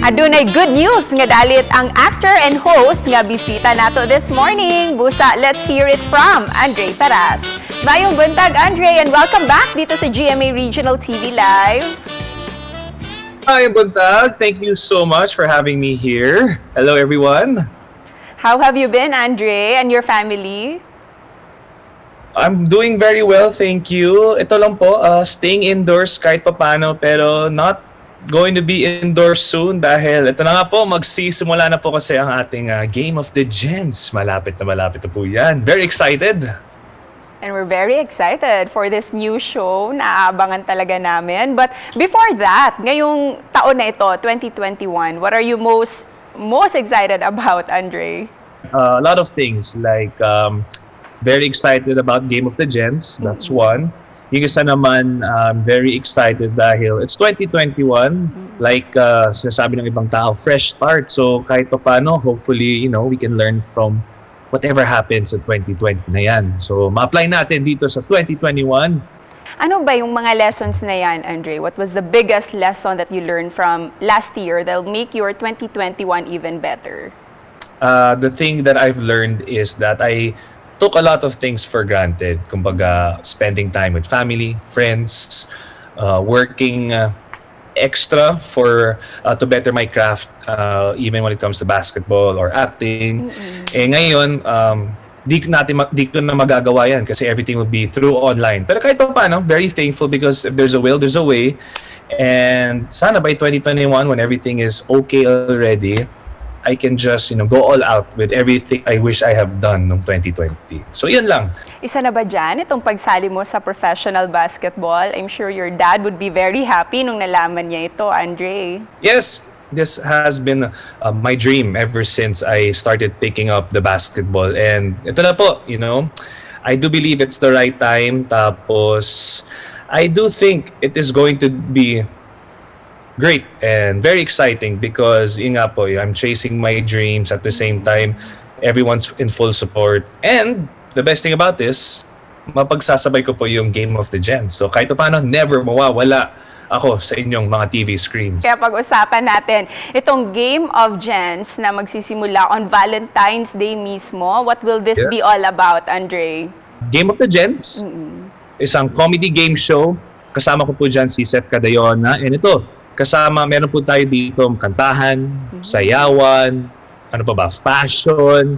Adunay good news nga dalit ang actor and host nga bisita nato this morning. Busa, let's hear it from Andre Taras. Mayong buntag, Andre, and welcome back dito sa GMA Regional TV Live. Hi, buntag. Thank you so much for having me here. Hello, everyone. How have you been, Andre, and your family? I'm doing very well, thank you. Ito lang po, staying indoors kahit papano, pero not going to be indoors soon dahil ito na nga po, magsisimula na po kasi ang ating Game of the Gens. Malapit na po yan. Very excited. And we're very excited for this new show na aabangan talaga namin. But before that, ngayong taon na ito, 2021, what are you most excited about, Andre? A lot of things like very excited about Game of the Gens. That's one. Yung isa naman, very excited dahil it's 2021. Like sinasabi ng ibang tao, fresh start. So kahit pa paano, hopefully, we can learn from whatever happens sa 2020 na yan. So ma-apply natin dito sa 2021. Ano ba yung mga lessons na yan, Andre? What was the biggest lesson that you learned from last year that'll make your 2021 even better? The thing that I've learned is that I took a lot of things for granted. Kumbaga, spending time with family, friends, working extra for to better my craft, even when it comes to basketball or acting. Eh ngayon, di ko na magagawa yan kasi everything will be through online. Pero kahit pa paano, very thankful because if there's a will, there's a way. And sana by 2021, when everything is okay already, I can just, go all out with everything I wish I have done noong 2020. So, yun lang. Isa na ba dyan itong pagsali mo sa professional basketball? I'm sure your dad would be very happy nung nalaman niya ito, Andre. Yes, this has been my dream ever since I started picking up the basketball. And ito na po, I do believe it's the right time. Tapos, I do think it is going to be great and very exciting because I'm chasing my dreams at the same time. Everyone's in full support. And the best thing about this, mapagsasabay ko po yung Game of the Gens. So kahit paano, never mawawala ako sa inyong mga TV screens. Kaya pag-usapan natin itong Game of Gens na magsisimula on Valentine's Day mismo. What will this be all about, Andre? Game of the Gens, isang comedy game show. Kasama ko po dyan si Seth Cadayona. And ito, meron po tayo dito kantahan, sayawan, fashion.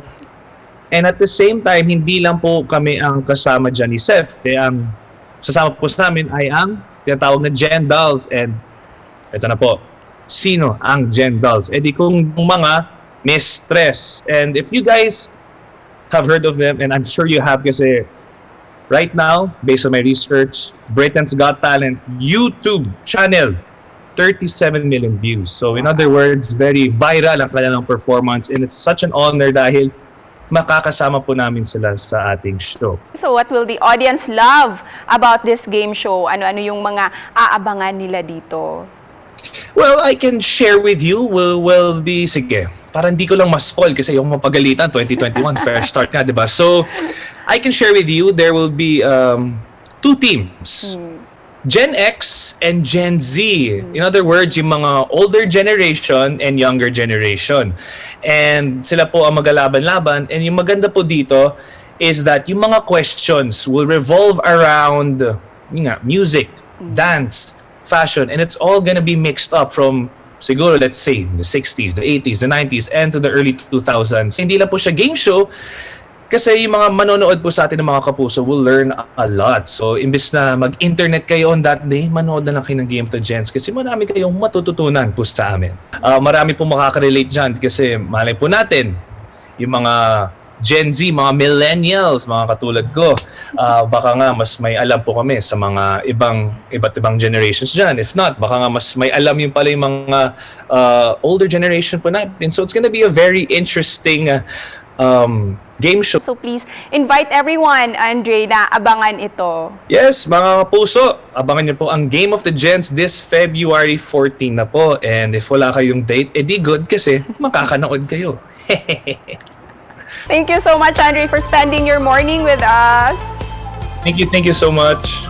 And at the same time, hindi lang po kami ang kasama dyan ni Seth. Kaya ang sasama po sa amin ay ang tinatawag na Gen Dolls. And ito na po, sino ang Gen Dolls? E di kung mga mistress. And if you guys have heard of them, and I'm sure you have kasi right now, based on my research, Britain's Got Talent YouTube channel, 37 million views. So in other words, very viral ang kanilang performance and it's such an honor dahil makakasama po namin sila sa ating show. So what will the audience love about this game show? Ano-ano yung mga aabangan nila dito? Well, I can share with you will be, sige, parang hindi ko lang ma-spoil kasi yung mapagalitan, 2021, fair start nga, diba? So I can share with you, there will be two teams. Gen X and Gen Z. In other words, yung mga older generation and younger generation. And sila po ang maglalaban-laban. And yung maganda po dito is that yung mga questions will revolve around music, dance, fashion, and it's all gonna be mixed up from siguro, let's say, the 60s, the 80s, the 90s, and to the early 2000s. Hindi lang po siya game show, kasi yung mga manonood po sa atin ng mga kapuso will learn a lot. So, imbes na mag-internet kayo on that day, manood na lang kayo ng Game of the Gens kasi marami kayong matututunan po sa amin. Marami po makaka-relate dyan kasi malay po natin, yung mga Gen Z, mga millennials, mga katulad ko, baka nga mas may alam po kami sa mga iba't ibang generations dyan. If not, baka nga mas may alam yung pala yung mga older generation po natin. So, it's gonna be a very interesting game show. So please, invite everyone, Andre, na abangan ito. Yes, mga puso, abangan niyo po ang Game of the Gens this February 14 na po. And if wala kayong date, edi good kasi makakanood kayo. Thank you so much, Andre, for spending your morning with us. Thank you so much.